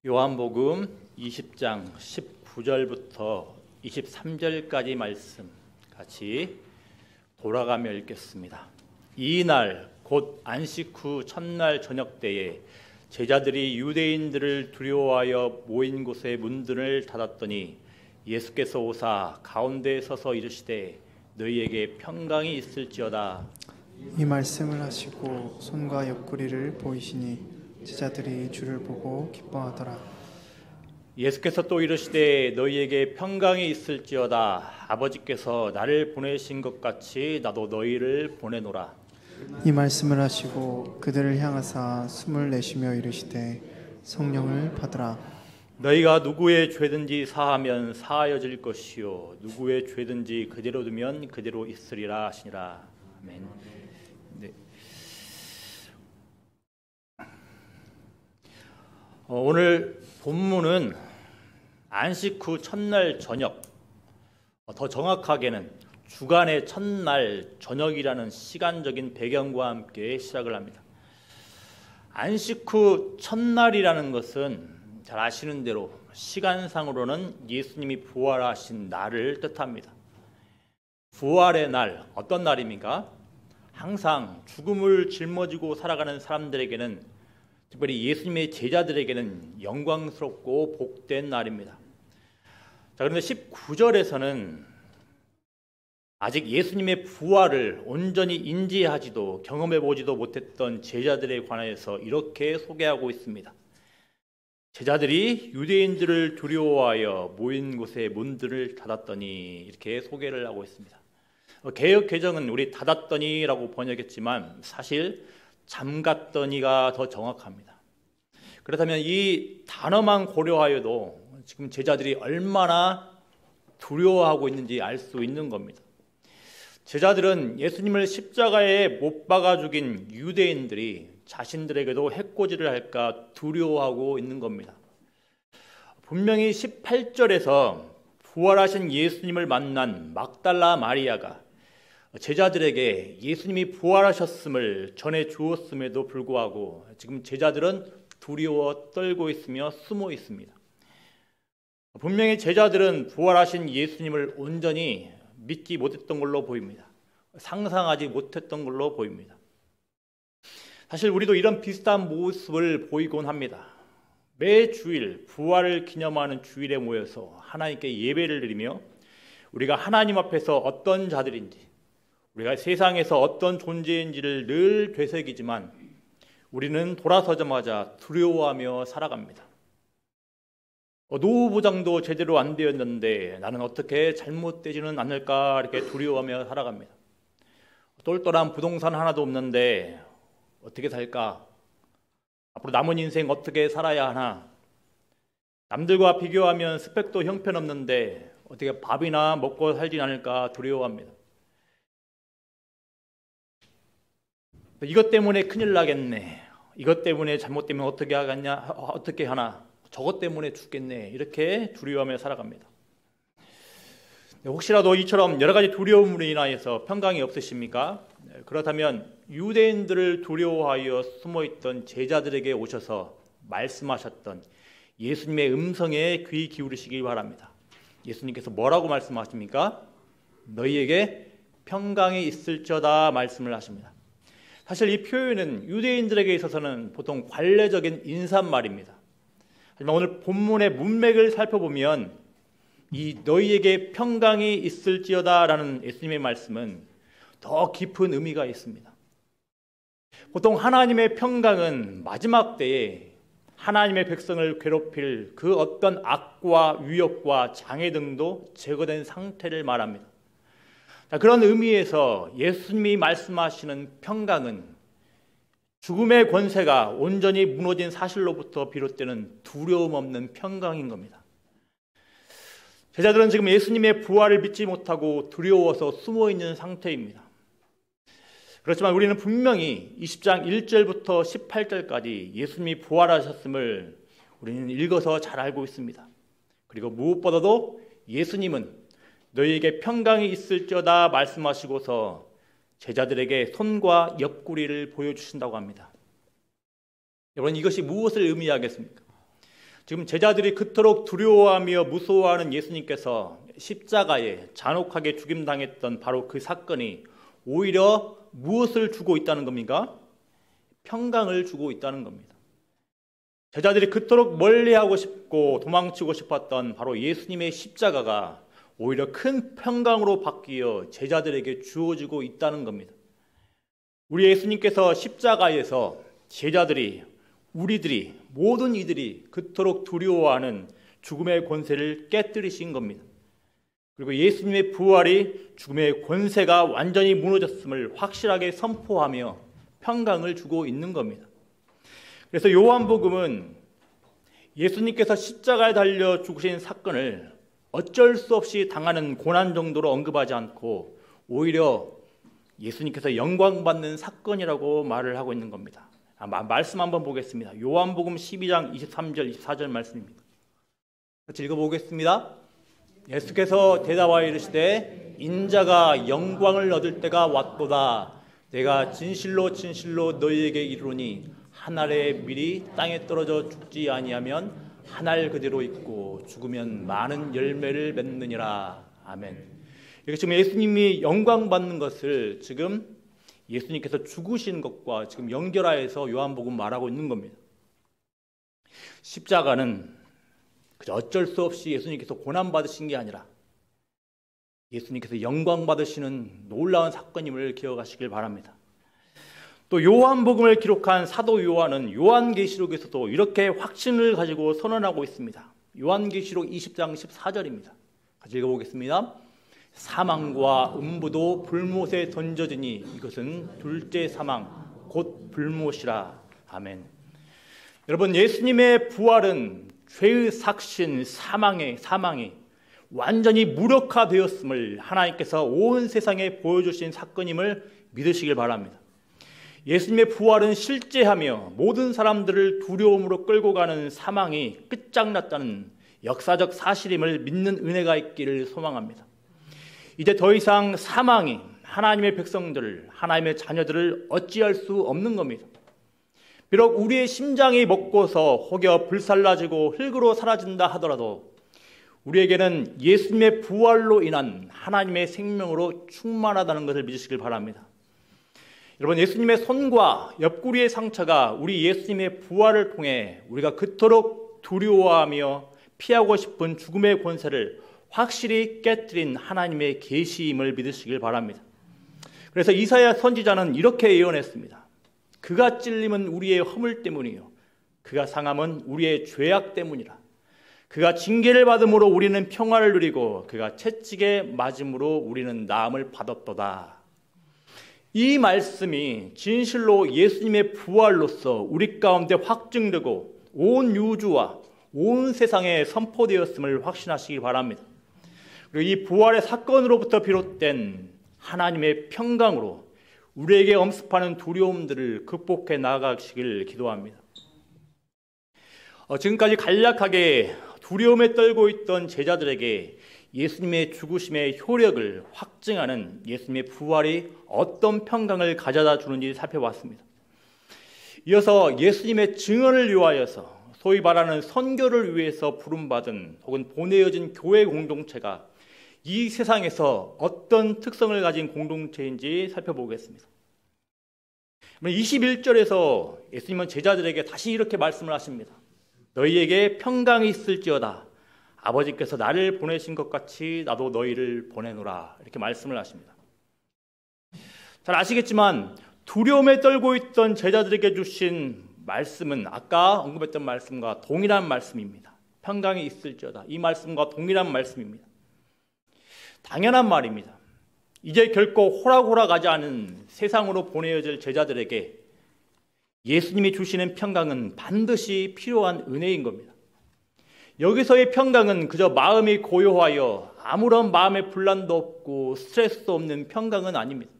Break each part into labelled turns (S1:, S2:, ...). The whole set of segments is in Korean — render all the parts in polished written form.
S1: 요한복음 20장 19절부터 23절까지 말씀 같이 돌아가며 읽겠습니다. 이날 곧 안식 후 첫날 저녁 때에 제자들이 유대인들을 두려워하여 모인 곳의 문들을 닫았더니 예수께서 오사 가운데에 서서 이르시되 너희에게 평강이 있을지어다.
S2: 이 말씀을 하시고 손과 옆구리를 보이시니 제자들이 주를 보고 기뻐하더라.
S1: 예수께서 또 이르시되 너희에게 평강이 있을지어다. 아버지께서 나를 보내신 것 같이 나도 너희를 보내노라.
S2: 이 말씀을 하시고 그들을 향하사 숨을 내쉬며 이르시되 성령을 받으라.
S1: 너희가 누구의 죄든지 사하면 사하여질 것이요 누구의 죄든지 그대로 두면 그대로 있으리라 하시니라. 아멘. 네. 오늘 본문은 안식 후 첫날 저녁, 더 정확하게는 주간의 첫날 저녁이라는 시간적인 배경과 함께 시작을 합니다. 안식 후 첫날이라는 것은 잘 아시는 대로 시간상으로는 예수님이 부활하신 날을 뜻합니다. 부활의 날, 어떤 날입니까? 항상 죽음을 짊어지고 살아가는 사람들에게는, 특별히 예수님의 제자들에게는 영광스럽고 복된 날입니다. 자, 그런데 19절에서는 아직 예수님의 부활을 온전히 인지하지도 경험해보지도 못했던 제자들에 관해서 이렇게 소개하고 있습니다. 제자들이 유대인들을 두려워하여 모인 곳에 문들을 닫았더니, 이렇게 소개를 하고 있습니다. 개역 개정은 우리 닫았더니라고 번역했지만 사실 잠갔더니가 더 정확합니다. 그렇다면 이 단어만 고려하여도 지금 제자들이 얼마나 두려워하고 있는지 알 수 있는 겁니다. 제자들은 예수님을 십자가에 못 박아 죽인 유대인들이 자신들에게도 해코지를 할까 두려워하고 있는 겁니다. 분명히 18절에서 부활하신 예수님을 만난 막달라 마리아가 제자들에게 예수님이 부활하셨음을 전해 주었음에도 불구하고 지금 제자들은 두려워 떨고 있으며 숨어 있습니다. 분명히 제자들은 부활하신 예수님을 온전히 믿지 못했던 걸로 보입니다. 상상하지 못했던 걸로 보입니다. 사실 우리도 이런 비슷한 모습을 보이곤 합니다. 매 주일 부활을 기념하는 주일에 모여서 하나님께 예배를 드리며 우리가 하나님 앞에서 어떤 자들인지, 우리가 세상에서 어떤 존재인지를 늘 되새기지만 우리는 돌아서자마자 두려워하며 살아갑니다. 노후 보장도 제대로 안 되었는데 나는 어떻게 잘못되지는 않을까, 이렇게 두려워하며 살아갑니다. 똘똘한 부동산 하나도 없는데 어떻게 살까? 앞으로 남은 인생 어떻게 살아야 하나? 남들과 비교하면 스펙도 형편없는데 어떻게 밥이나 먹고 살진 않을까 두려워합니다. 이것 때문에 큰일 나겠네. 이것 때문에 잘못되면 어떻게 하겠냐? 어떻게 하나? 저것 때문에 죽겠네. 이렇게 두려워하며 살아갑니다. 혹시라도 이처럼 여러 가지 두려움으로 인하여서 평강이 없으십니까? 그렇다면 유대인들을 두려워하여 숨어있던 제자들에게 오셔서 말씀하셨던 예수님의 음성에 귀 기울이시기 바랍니다. 예수님께서 뭐라고 말씀하십니까? 너희에게 평강이 있을지어다 말씀을 하십니다. 사실 이 표현은 유대인들에게 있어서는 보통 관례적인 인사말입니다. 하지만 오늘 본문의 문맥을 살펴보면 이 너희에게 평강이 있을지어다 라는 예수님의 말씀은 더 깊은 의미가 있습니다. 보통 하나님의 평강은 마지막 때에 하나님의 백성을 괴롭힐 그 어떤 악과 위협과 장애 등도 제거된 상태를 말합니다. 그런 의미에서 예수님이 말씀하시는 평강은 죽음의 권세가 온전히 무너진 사실로부터 비롯되는 두려움 없는 평강인 겁니다. 제자들은 지금 예수님의 부활을 믿지 못하고 두려워서 숨어있는 상태입니다. 그렇지만 우리는 분명히 20장 1절부터 18절까지 예수님이 부활하셨음을 우리는 읽어서 잘 알고 있습니다. 그리고 무엇보다도 예수님은 너희에게 평강이 있을지어다 말씀하시고서 제자들에게 손과 옆구리를 보여주신다고 합니다. 여러분, 이것이 무엇을 의미하겠습니까? 지금 제자들이 그토록 두려워하며 무서워하는 예수님께서 십자가에 잔혹하게 죽임당했던 바로 그 사건이 오히려 무엇을 주고 있다는 겁니까? 평강을 주고 있다는 겁니다. 제자들이 그토록 멀리하고 싶고 도망치고 싶었던 바로 예수님의 십자가가 오히려 큰 평강으로 바뀌어 제자들에게 주어지고 있다는 겁니다. 우리 예수님께서 십자가에서 제자들이, 우리들이, 모든 이들이 그토록 두려워하는 죽음의 권세를 깨뜨리신 겁니다. 그리고 예수님의 부활이 죽음의 권세가 완전히 무너졌음을 확실하게 선포하며 평강을 주고 있는 겁니다. 그래서 요한복음은 예수님께서 십자가에 달려 죽으신 사건을 어쩔 수 없이 당하는 고난 정도로 언급하지 않고 오히려 예수님께서 영광받는 사건이라고 말을 하고 있는 겁니다. 말씀 한번 보겠습니다. 요한복음 12장 23절 24절 말씀입니다. 같이 읽어보겠습니다. 예수께서 대답하여 이르시되 인자가 영광을 얻을 때가 왔도다. 내가 진실로 진실로 너희에게 이르노니 한 알의 밀이 땅에 떨어져 죽지 아니하면 한 알 그대로 있고 죽으면 많은 열매를 맺느니라. 아멘. 이렇게 지금 예수님이 영광 받는 것을 지금 예수님께서 죽으신 것과 지금 연결하여서 요한복음 말하고 있는 겁니다. 십자가는 그저 어쩔 수 없이 예수님께서 고난 받으신 게 아니라 예수님께서 영광 받으시는 놀라운 사건임을 기억하시길 바랍니다. 또 요한복음을 기록한 사도 요한은 요한계시록에서도 이렇게 확신을 가지고 선언하고 있습니다. 요한계시록 20장 14절입니다. 같이 읽어보겠습니다. 사망과 음부도 불못에 던져지니 이것은 둘째 사망 곧 불못이라. 아멘. 여러분, 예수님의 부활은 죄의 삭신 사망이 완전히 무력화되었음을 하나님께서 온 세상에 보여주신 사건임을 믿으시길 바랍니다. 예수님의 부활은 실제하며 모든 사람들을 두려움으로 끌고 가는 사망이 끝장났다는 역사적 사실임을 믿는 은혜가 있기를 소망합니다. 이제 더 이상 사망이 하나님의 백성들을, 하나님의 자녀들을 어찌할 수 없는 겁니다. 비록 우리의 심장이 먹고서 혹여 불살라지고 흙으로 사라진다 하더라도 우리에게는 예수님의 부활로 인한 하나님의 생명으로 충만하다는 것을 믿으시길 바랍니다. 여러분, 예수님의 손과 옆구리의 상처가 우리 예수님의 부활을 통해 우리가 그토록 두려워하며 피하고 싶은 죽음의 권세를 확실히 깨뜨린 하나님의 계시임을 믿으시길 바랍니다. 그래서 이사야 선지자는 이렇게 예언했습니다. 그가 찔림은 우리의 허물 때문이요 그가 상함은 우리의 죄악 때문이라. 그가 징계를 받음으로 우리는 평화를 누리고 그가 채찍에 맞음으로 우리는 나음을 받았도다. 이 말씀이 진실로 예수님의 부활로서 우리 가운데 확증되고 온 우주와 온 세상에 선포되었음을 확신하시기 바랍니다. 그리고 이 부활의 사건으로부터 비롯된 하나님의 평강으로 우리에게 엄습하는 두려움들을 극복해 나아가시길 기도합니다. 지금까지 간략하게 두려움에 떨고 있던 제자들에게 예수님의 죽으심의 효력을 확증하는 예수님의 부활이 어떤 평강을 가져다 주는지 살펴봤습니다. 이어서 예수님의 증언을 위하여서 소위 말하는 선교를 위해서 부름받은 혹은 보내어진 교회 공동체가 이 세상에서 어떤 특성을 가진 공동체인지 살펴보겠습니다. 21절에서 예수님은 제자들에게 다시 이렇게 말씀을 하십니다. 너희에게 평강이 있을지어다. 아버지께서 나를 보내신 것 같이 나도 너희를 보내노라. 이렇게 말씀을 하십니다. 잘 아시겠지만 두려움에 떨고 있던 제자들에게 주신 말씀은 아까 언급했던 말씀과 동일한 말씀입니다. 평강이 있을지어다. 이 말씀과 동일한 말씀입니다. 당연한 말입니다. 이제 결코 호락호락하지 않은 세상으로 보내어질 제자들에게 예수님이 주시는 평강은 반드시 필요한 은혜인 겁니다. 여기서의 평강은 그저 마음이 고요하여 아무런 마음의 분란도 없고 스트레스도 없는 평강은 아닙니다.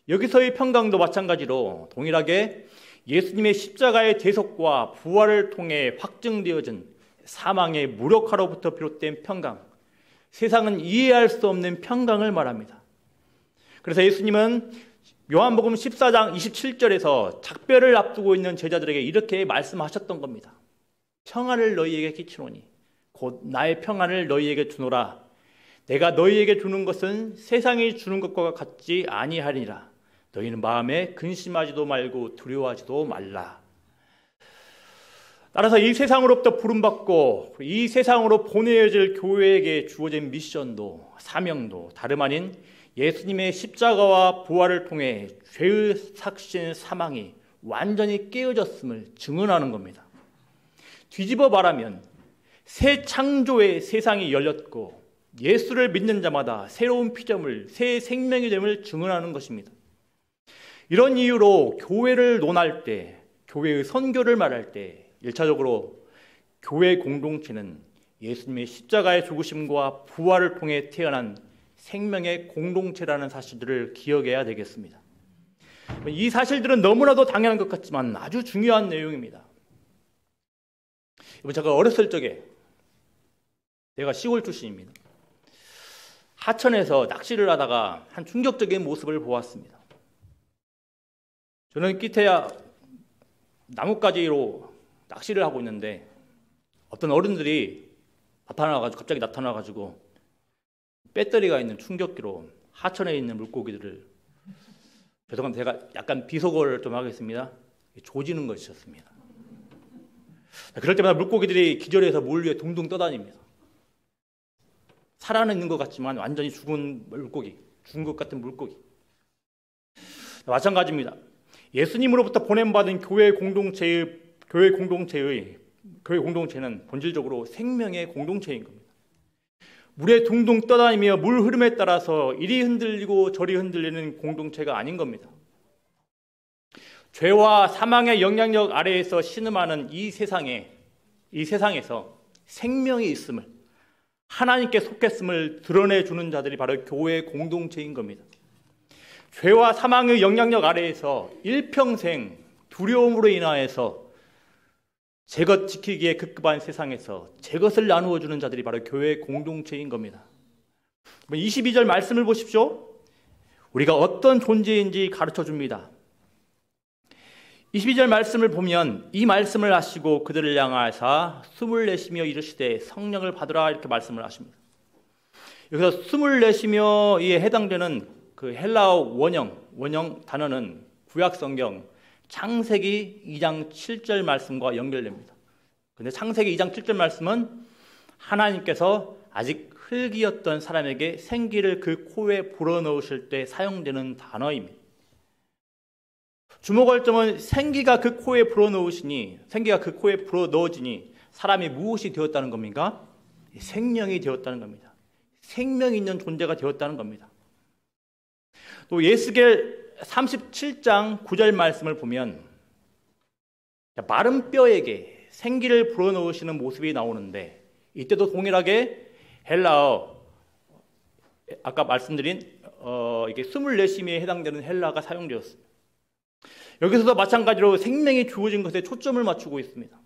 S1: 여기서의 평강도 마찬가지로 동일하게 예수님의 십자가의 대속과 부활을 통해 확증되어진 사망의 무력화로부터 비롯된 평강, 세상은 이해할 수 없는 평강을 말합니다. 그래서 예수님은 요한복음 14장 27절에서 작별을 앞두고 있는 제자들에게 이렇게 말씀하셨던 겁니다. 평안을 너희에게 끼치노니 곧 나의 평안을 너희에게 주노라. 내가 너희에게 주는 것은 세상이 주는 것과 같지 아니하리라. 너희는 마음에 근심하지도 말고 두려워하지도 말라. 따라서 이 세상으로부터 부름받고 이 세상으로 보내어질 교회에게 주어진 미션도 사명도 다름 아닌 예수님의 십자가와 부활을 통해 죄의 삭신 사망이 완전히 깨어졌음을 증언하는 겁니다. 뒤집어 말하면 새 창조의 세상이 열렸고 예수를 믿는 자마다 새로운 피조물, 새 생명이 됨을 증언하는 것입니다. 이런 이유로 교회를 논할 때, 교회의 선교를 말할 때 1차적으로 교회 공동체는 예수님의 십자가의 죽으심과 부활을 통해 태어난 생명의 공동체라는 사실들을 기억해야 되겠습니다. 이 사실들은 너무나도 당연한 것 같지만 아주 중요한 내용입니다. 제가 어렸을 적에, 제가 시골 출신입니다. 하천에서 낚시를 하다가 한 충격적인 모습을 보았습니다. 저는 끼태야 나뭇가지로 낚시를 하고 있는데 어떤 어른들이 갑자기 나타나가지고 배터리가 있는 충격기로 하천에 있는 물고기들을, 죄송합니다, 제가 약간 비속어를 좀 하겠습니다, 조지는 것이었습니다. 그럴 때마다 물고기들이 기절해서 물 위에 둥둥 떠다닙니다. 살아있는 것 같지만 완전히 죽은 물고기, 죽은 것 같은 물고기. 마찬가지입니다. 예수님으로부터 보냄받은 교회 공동체는 본질적으로 생명의 공동체인 겁니다. 물에 둥둥 떠다니며 물 흐름에 따라서 이리 흔들리고 저리 흔들리는 공동체가 아닌 겁니다. 죄와 사망의 영향력 아래에서 신음하는 이 세상에서 생명이 있음을, 하나님께 속했음을 드러내주는 자들이 바로 교회 공동체인 겁니다. 죄와 사망의 영향력 아래에서 일평생 두려움으로 인하여서 제 것 지키기에 급급한 세상에서 제 것을 나누어 주는 자들이 바로 교회 공동체인 겁니다. 22절 말씀을 보십시오. 우리가 어떤 존재인지 가르쳐 줍니다. 22절 말씀을 보면 이 말씀을 하시고 그들을 향하사 숨을 내쉬며 이르시되 성령을 받으라, 이렇게 말씀을 하십니다. 여기서 숨을 내쉬며에 해당되는 그 헬라어 원형 단어는 구약 성경 창세기 2장 7절 말씀과 연결됩니다. 그런데 창세기 2장 7절 말씀은 하나님께서 아직 흙이었던 사람에게 생기를 그 코에 불어넣으실 때 사용되는 단어입니다. 주목할 점은 생기가 그 코에 불어넣으시니, 생기가 그 코에 불어넣어지니 사람이 무엇이 되었다는 겁니까? 생명이 되었다는 겁니다. 생명이 있는 존재가 되었다는 겁니다. 또 예스겔 37장 9절 말씀을 보면 마른 뼈에게 생기를 불어넣으시는 모습이 나오는데, 이때도 동일하게 헬라어, 아까 말씀드린 이게 숨을 내쉬미에 해당되는 헬라가 사용되었습니다. 여기서도 마찬가지로 생명이 주어진 것에 초점을 맞추고 있습니다.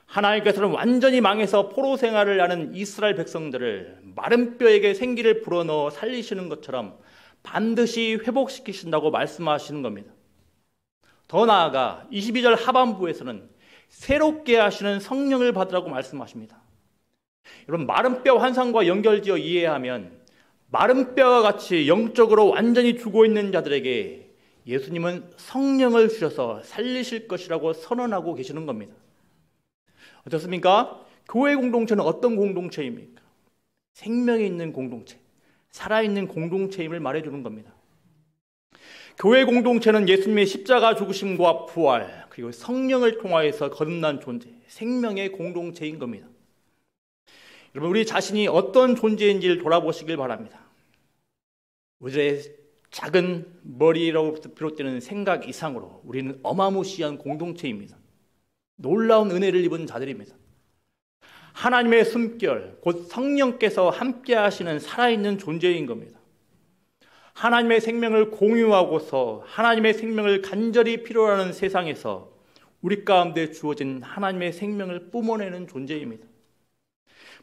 S1: 하나님께서는 완전히 망해서 포로 생활을 하는 이스라엘 백성들을 마른 뼈에게 생기를 불어넣어 살리시는 것처럼 반드시 회복시키신다고 말씀하시는 겁니다. 더 나아가 22절 하반부에서는 새롭게 하시는 성령을 받으라고 말씀하십니다. 여러분, 마른 뼈 환상과 연결지어 이해하면 마른 뼈와 같이 영적으로 완전히 죽어 있는 자들에게 예수님은 성령을 주셔서 살리실 것이라고 선언하고 계시는 겁니다. 어떻습니까? 교회 공동체는 어떤 공동체입니까? 생명이 있는 공동체, 살아있는 공동체임을 말해주는 겁니다. 교회 공동체는 예수님의 십자가 죽으심과 부활, 그리고 성령을 통하여서 거듭난 존재, 생명의 공동체인 겁니다. 여러분, 우리 자신이 어떤 존재인지를 돌아보시길 바랍니다. 우리의 작은 머리로부터 비롯되는 생각 이상으로 우리는 어마무시한 공동체입니다. 놀라운 은혜를 입은 자들입니다. 하나님의 숨결, 곧 성령께서 함께 하시는 살아있는 존재인 겁니다. 하나님의 생명을 공유하고서 하나님의 생명을 간절히 필요로 하는 세상에서 우리 가운데 주어진 하나님의 생명을 뿜어내는 존재입니다.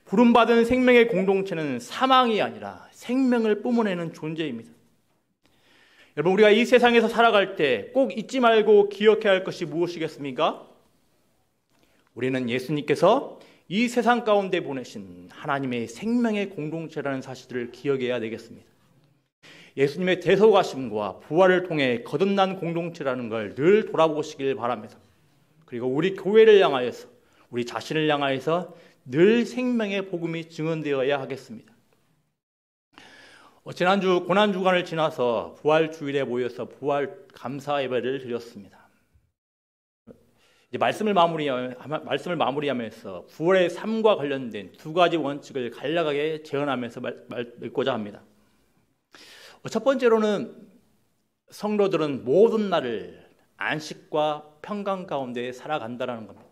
S1: 부름받은 생명의 공동체는 사망이 아니라 생명을 뿜어내는 존재입니다. 여러분, 우리가 이 세상에서 살아갈 때 꼭 잊지 말고 기억해야 할 것이 무엇이겠습니까? 우리는 예수님께서 이 세상 가운데 보내신 하나님의 생명의 공동체라는 사실을 기억해야 되겠습니다. 예수님의 대속하심과 부활을 통해 거듭난 공동체라는 걸 늘 돌아보시길 바랍니다. 그리고 우리 교회를 향하여서, 우리 자신을 향하여서 늘 생명의 복음이 증언되어야 하겠습니다. 지난주 고난주간을 지나서 부활주일에 모여서 부활 감사 예배를 드렸습니다. 이제 말씀을 마무리하면서 부활의 삶과 관련된 두 가지 원칙을 간략하게 재현하면서 읽고자 합니다. 첫 번째로는 성도들은 모든 날을 안식과 평강 가운데 살아간다는 겁니다.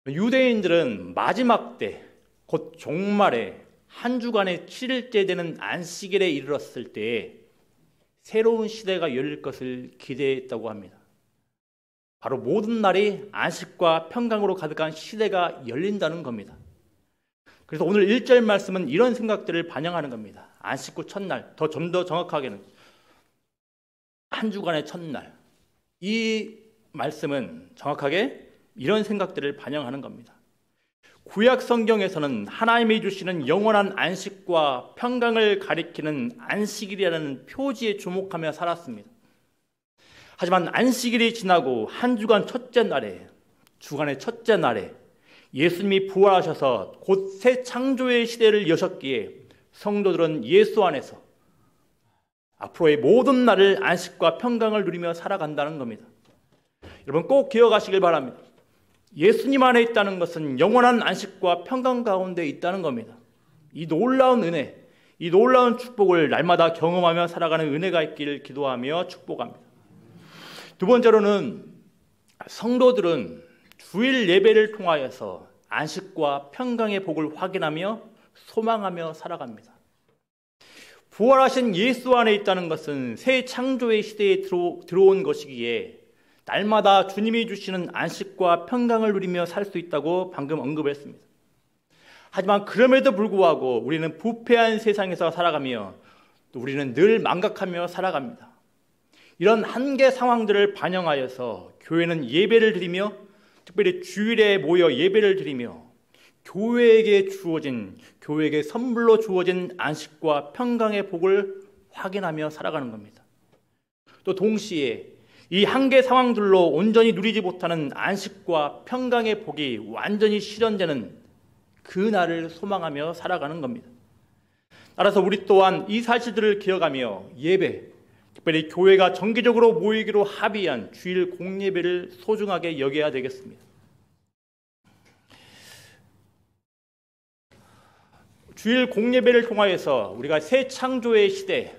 S1: 유대인들은 마지막 때, 곧 종말에 한 주간의 7일째 되는 안식일에 이르렀을 때에 새로운 시대가 열릴 것을 기대했다고 합니다. 바로 모든 날이 안식과 평강으로 가득한 시대가 열린다는 겁니다. 그래서 오늘 1절 말씀은 이런 생각들을 반영하는 겁니다. 안식 후 첫날, 좀 더 정확하게는 한 주간의 첫날. 이 말씀은 정확하게 이런 생각들을 반영하는 겁니다. 구약 성경에서는 하나님이 주시는 영원한 안식과 평강을 가리키는 안식일이라는 표지에 주목하며 살았습니다. 하지만 안식일이 지나고 한 주간 첫째 날에, 주간의 첫째 날에 예수님이 부활하셔서 곧 새 창조의 시대를 여셨기에 성도들은 예수 안에서 앞으로의 모든 날을 안식과 평강을 누리며 살아간다는 겁니다. 여러분 꼭 기억하시길 바랍니다. 예수님 안에 있다는 것은 영원한 안식과 평강 가운데 있다는 겁니다. 이 놀라운 은혜, 이 놀라운 축복을 날마다 경험하며 살아가는 은혜가 있기를 기도하며 축복합니다. 두 번째로는 성도들은 주일 예배를 통하여서 안식과 평강의 복을 확인하며 소망하며 살아갑니다. 부활하신 예수 안에 있다는 것은 새 창조의 시대에 들어온 것이기에 날마다 주님이 주시는 안식과 평강을 누리며 살 수 있다고 방금 언급했습니다. 하지만 그럼에도 불구하고 우리는 부패한 세상에서 살아가며 또 우리는 늘 망각하며 살아갑니다. 이런 한계 상황들을 반영하여서 교회는 예배를 드리며 특별히 주일에 모여 예배를 드리며 교회에게 선물로 주어진 안식과 평강의 복을 확인하며 살아가는 겁니다. 또 동시에 이 한계 상황들로 온전히 누리지 못하는 안식과 평강의 복이 완전히 실현되는 그 날을 소망하며 살아가는 겁니다. 따라서 우리 또한 이 사실들을 기억하며 예배, 특별히 교회가 정기적으로 모이기로 합의한 주일 공예배를 소중하게 여겨야 되겠습니다. 주일 공예배를 통하여서 우리가 새 창조의 시대를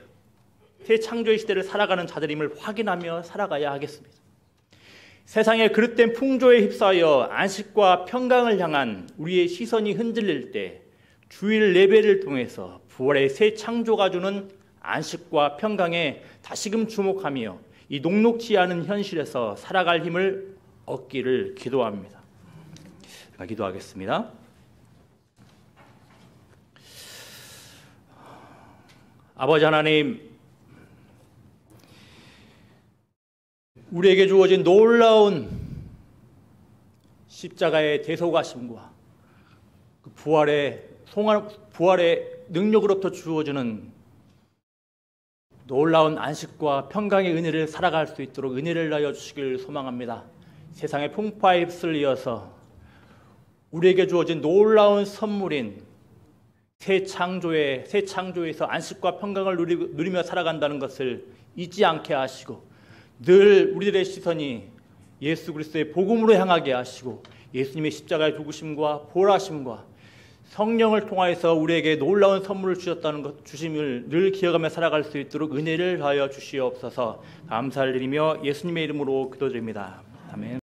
S1: 살아가는 자들임을 확인하며 살아가야 하겠습니다. 세상의 그릇된 풍조에 휩싸여 안식과 평강을 향한 우리의 시선이 흔들릴 때 주일 예배를 통해서 부활의 새 창조가 주는 안식과 평강에 다시금 주목하며 이 녹록지 않은 현실에서 살아갈 힘을 얻기를 기도합니다. 제가 기도하겠습니다. 아버지 하나님, 우리에게 주어진 놀라운 십자가의 대속하심과 그 부활의 능력으로부터 주어지는 놀라운 안식과 평강의 은혜를 살아갈 수 있도록 은혜를 하여 주시길 소망합니다. 세상의 풍파에 휩쓸려서 우리에게 주어진 놀라운 선물인 새 창조에서 안식과 평강을 누리며 살아간다는 것을 잊지 않게 하시고 늘 우리들의 시선이 예수 그리스도의 복음으로 향하게 하시고 예수님의 십자가의 죽으심과 부활하심과 성령을 통하여서 우리에게 놀라운 선물을 주심을 늘 기억하며 살아갈 수 있도록 은혜를 하여 주시옵소서. 감사를 드리며 예수님의 이름으로 기도드립니다. 아멘.